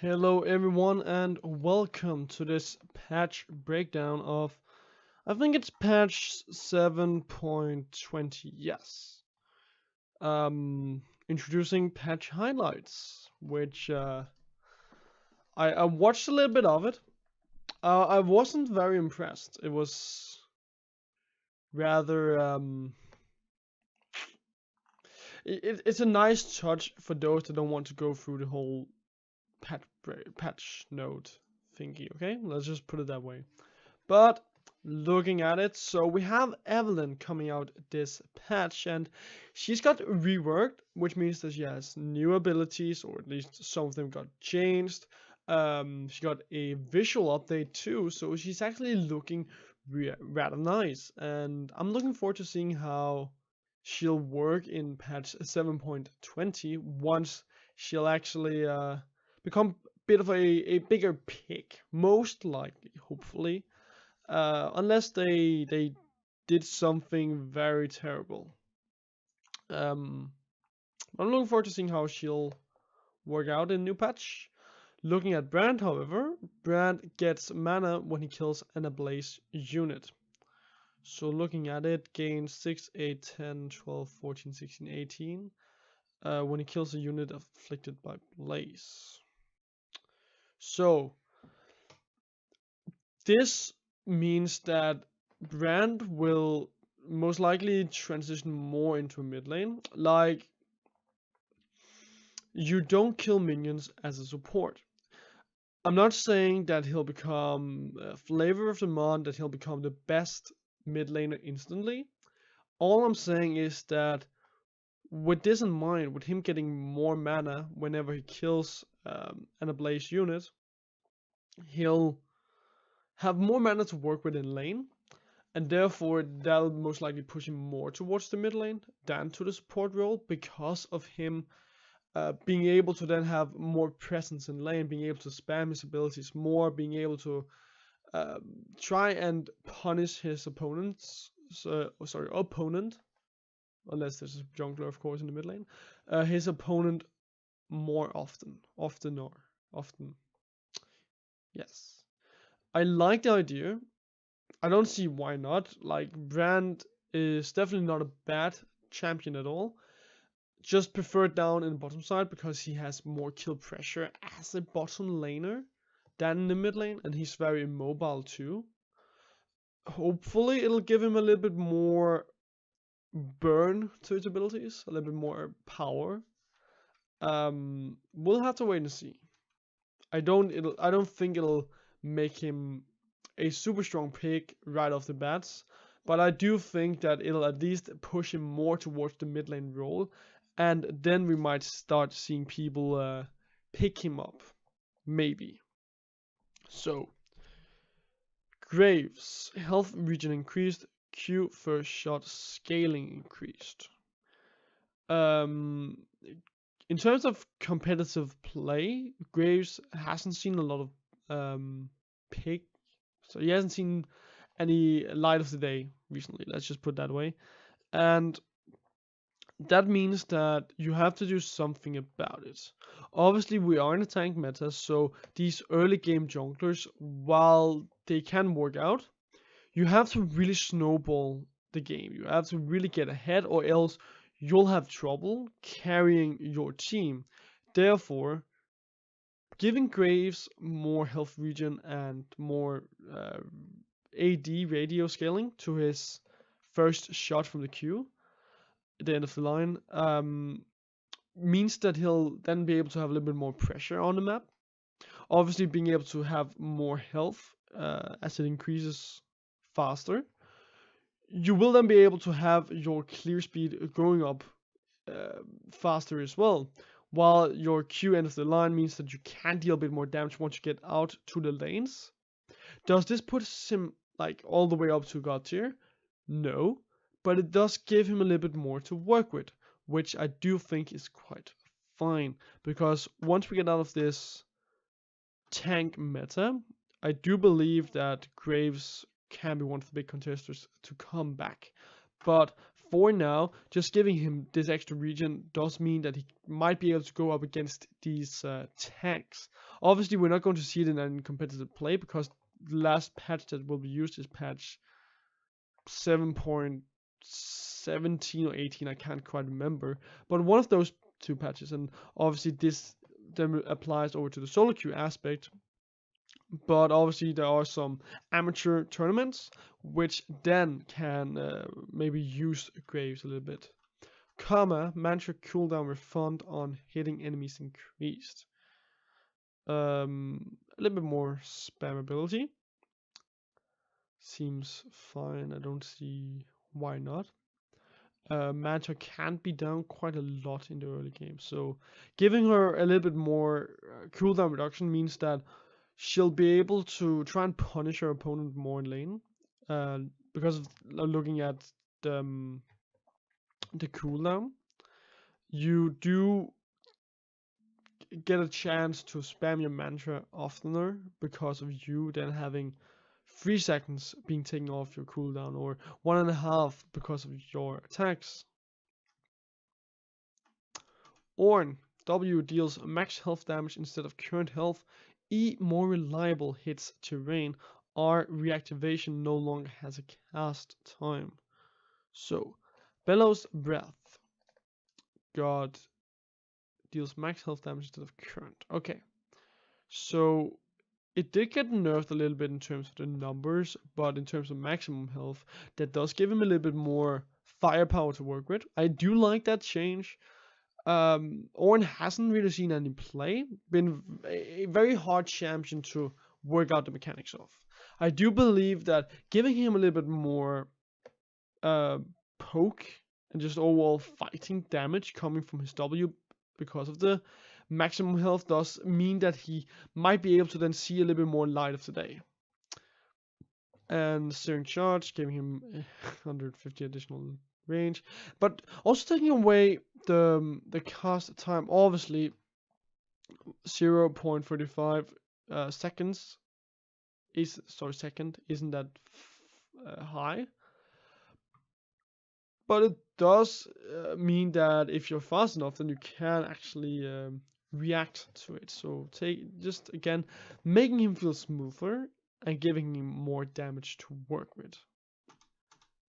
Hello everyone and welcome to this patch breakdown of, I think it's patch 7.20, yes. Introducing patch highlights, which I watched a little bit of it. I wasn't very impressed. It was rather, it's a nice touch for those that don't want to go through the whole patch node thingy, okay? Let's just put it that way. But looking at it, so we have Evelyn coming out this patch, and she's got reworked, which means that she has new abilities, or at least some of them got changed. She got a visual update too, so she's actually looking rather nice, and I'm looking forward to seeing how she'll work in patch 7.20 once she'll actually become a bit of a bigger pick, most likely, hopefully. Unless they did something very terrible. I'm looking forward to seeing how she'll work out in new patch. Looking at Brand, however, Brand gets mana when he kills an ablaze unit. So looking at it, gains 6, 8, 10, 12, 14, 16, 18 when he kills a unit afflicted by blaze. So this means that Brand will most likely transition more into a mid lane. Like, you don't kill minions as a support. I'm not saying that he'll become flavor of the month, that he'll become the best mid laner instantly. All I'm saying is that with this in mind, with him getting more mana whenever he kills an ablaze unit, he'll have more mana to work with in lane, and therefore that'll most likely push him more towards the mid lane than to the support role, because of him being able to then have more presence in lane, being able to spam his abilities more, being able to try and punish his opponents, opponent, unless there's a jungler of course in the mid lane, his opponent more often, yes. I like the idea. I don't see why not. Like, Brand is definitely not a bad champion at all. Just preferred down in the bottom side because he has more kill pressure as a bottom laner than in the mid lane, and he's very immobile too. Hopefully it'll give him a little bit more burn to his abilities, a little bit more power. We'll have to wait and see. I don't think it'll make him a super strong pick right off the bats, but I do think that it'll at least push him more towards the mid lane role, and then we might start seeing people pick him up, maybe. So, Graves, health regen increased, Q first shot scaling increased. In terms of competitive play, Graves hasn't seen a lot of pick, so he hasn't seen any light of the day recently, let's just put it that way. And that means that you have to do something about it. Obviously, we are in a tank meta, so these early game junglers, while they can work out, you have to really snowball the game. You have to really get ahead, or else you'll have trouble carrying your team. Therefore, giving Graves more health regen and more AD radio scaling to his first shot from the Q at the end of the line means that he'll then be able to have a little bit more pressure on the map. Obviously, being able to have more health as it increases faster, you will then be able to have your clear speed going up faster as well, while your Q end of the line means that you can deal a bit more damage once you get out to the lanes. Does this put him like all the way up to God tier? No, but it does give him a little bit more to work with, which I do think is quite fine, because once we get out of this tank meta, I do believe that Graves can be one of the big contesters to come back. But for now, just giving him this extra regen does mean that he might be able to go up against these tanks. Obviously, we're not going to see it in any competitive play because the last patch that will be used is patch 7.17 or 18. I can't quite remember, but one of those two patches, and obviously this then applies over to the solo queue aspect. But obviously there are some amateur tournaments which then can maybe use Graves a little bit. Mantra cooldown refund on hitting enemies increased. A little bit more spammability. Seems fine. I don't see why not. Mantra can be down quite a lot in the early game, so giving her a little bit more cooldown reduction means that she'll be able to try and punish her opponent more in lane, because of looking at the cooldown. You do get a chance to spam your mantra oftener because of you then having 3 seconds being taken off your cooldown, or 1.5 because of your attacks. Ornn, W deals max health damage instead of current health. E, more reliable hits terrain. R, reactivation no longer has a cast time. So, Bellows Breath. God deals max health damage instead of current. Okay. So, it did get nerfed a little bit in terms of the numbers, but in terms of maximum health, that does give him a little bit more firepower to work with. I do like that change. Ornn hasn't really seen any play, been a very hard champion to work out the mechanics of. I do believe that giving him a little bit more poke and just overall fighting damage coming from his W because of the maximum health does mean that he might be able to then see a little bit more light of the day. And Searing Charge, giving him 150 additional range, but also taking away the cast time. Obviously 0.45 seconds isn't that high, but it does mean that if you're fast enough, then you can actually react to it. So just again making him feel smoother and giving him more damage to work with.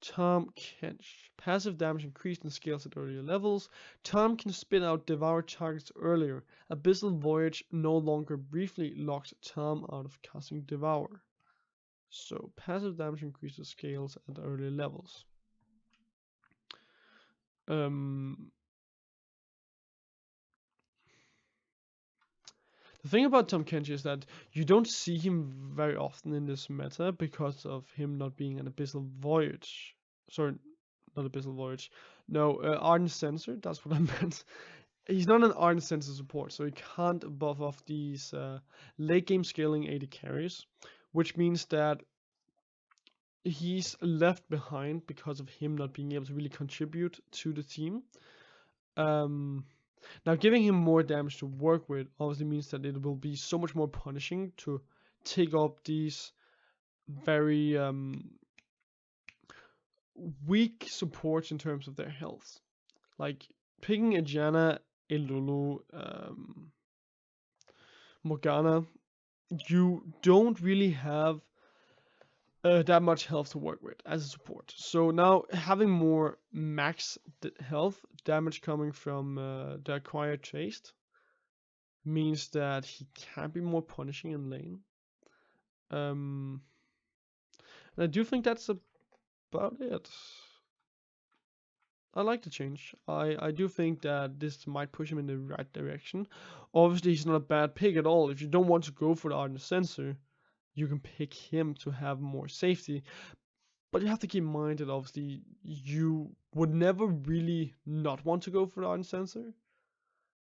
Tahm Kench. Passive damage increased in scales at earlier levels. Tahm can spit out devour targets earlier. Abyssal Voyage no longer briefly locks Tahm out of casting Devour. So passive damage increases scales at earlier levels. The thing about Tahm Kench is that you don't see him very often in this meta because of him not being an Abyssal Voyage. Sorry, not Abyssal Voyage. No, Ardent Sensor, that's what I meant. He's not an Ardent Sensor support, so he can't buff off these late game scaling AD carries, which means that he's left behind because of him not being able to really contribute to the team. Now, giving him more damage to work with obviously means that it will be so much more punishing to take up these very weak supports in terms of their health. Like picking a Janna, a Lulu, Morgana, you don't really have that much health to work with as a support. So now having more max health damage coming from the acquired taste means that he can be more punishing in lane. And I do think that's about it. I like the change. I do think that this might push him in the right direction. Obviously, he's not a bad pick at all. If you don't want to go for the Ardent Sensor, you can pick him to have more safety. But you have to keep in mind that obviously you would never really not want to go for the Ardent Sensor.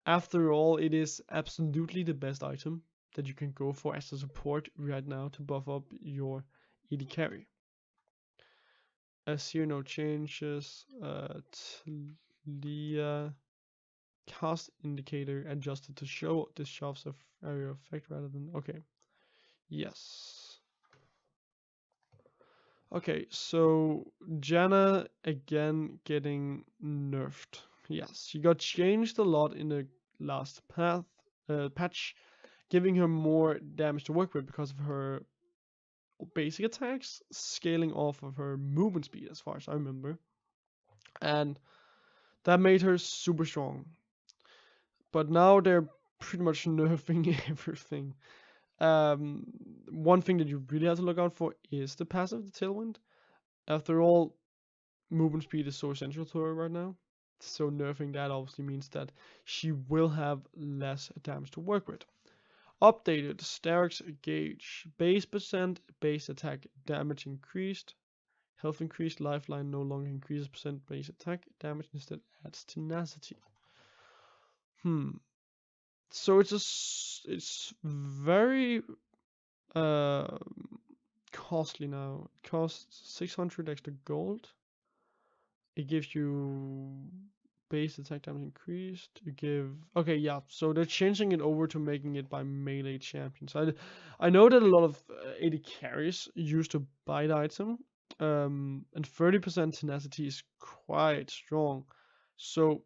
After all, it is absolutely the best item that you can go for as a support right now to buff up your AD carry. As here, no changes. Talia cast indicator adjusted to show this shoves of area effect rather than okay. Yes. Okay, so Janna again getting nerfed. Yes, she got changed a lot in the last patch, giving her more damage to work with because of her basic attacks scaling off of her movement speed, as far as I remember. And that made her super strong. But now they're pretty much nerfing everything. One thing that you really have to look out for is the passive, the Tailwind. After all, movement speed is so essential to her right now. So nerfing that obviously means that she will have less damage to work with. Updated Stark's gauge. Base percent, base attack damage increased. Health increased, lifeline no longer increases percent base attack damage, instead adds tenacity. So it's very costly now. It costs 600 extra gold. It gives you base attack damage increased. You give okay, yeah. So they're changing it over to making it by melee champions. I know that a lot of AD carries used to buy the item, and 30% tenacity is quite strong. So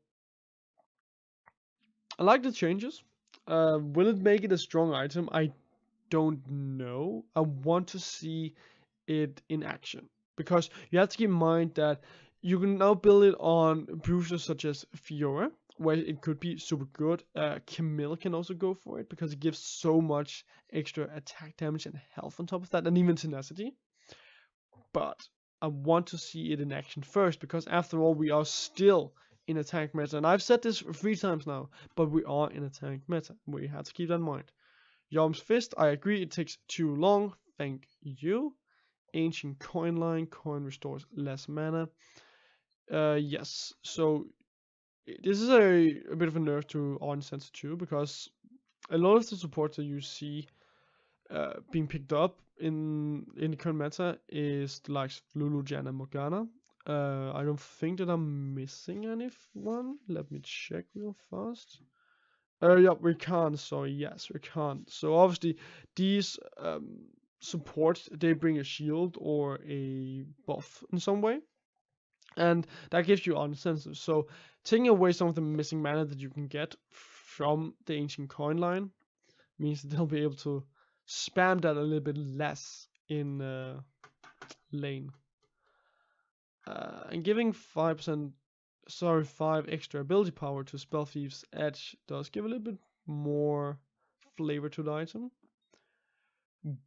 I like the changes. Will it make it a strong item? I don't know. I want to see it in action, because you have to keep in mind that you can now build it on boosters such as Fiora, where it could be super good. Camille can also go for it because it gives so much extra attack damage and health on top of that, and even tenacity. But I want to see it in action first, because after all, we are still in a tank meta, and I've said this 3 times now, but we are in a tank meta. We have to keep that in mind. Yom's Fist, I agree, it takes too long. Thank you. Ancient coin line, coin restores less mana. Yes, so this is a bit of a nerf to On Sensor 2, because a lot of the supports that you see being picked up in the current meta is the likes of Lulu, Janna, Morgana. I don't think that I'm missing anyone. Let me check real fast. Yeah, we can't. So yes, we can't. So obviously, these supports, they bring a shield or a buff in some way, and that gives you uncensored. So taking away some of the missing mana that you can get from the ancient coin line means that they'll be able to spam that a little bit less in lane. And giving 5% 5 extra ability power to Spell Thief's Edge does give a little bit more flavor to the item.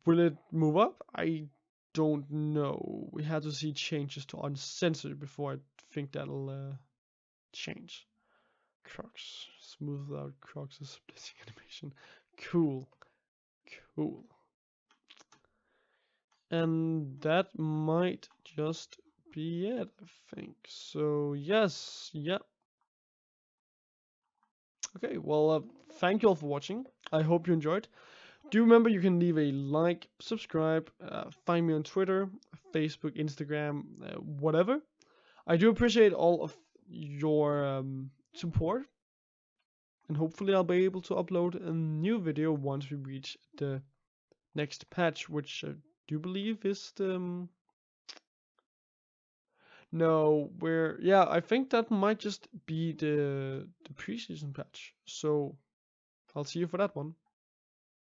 Will it move up? I don't know. We have to see changes to Uncensored before I think that'll change. Crocs. Smooth out Crocs' splitting animation. Cool. Cool. And that might just be it, I think. So yes, yeah. Okay, well, thank you all for watching. I hope you enjoyed. Do remember you can leave a like, subscribe, find me on Twitter, Facebook, Instagram, whatever. I do appreciate all of your support, and hopefully I'll be able to upload a new video once we reach the next patch, which I do believe is the no, yeah, I think that might just be the preseason patch. So I'll see you for that one.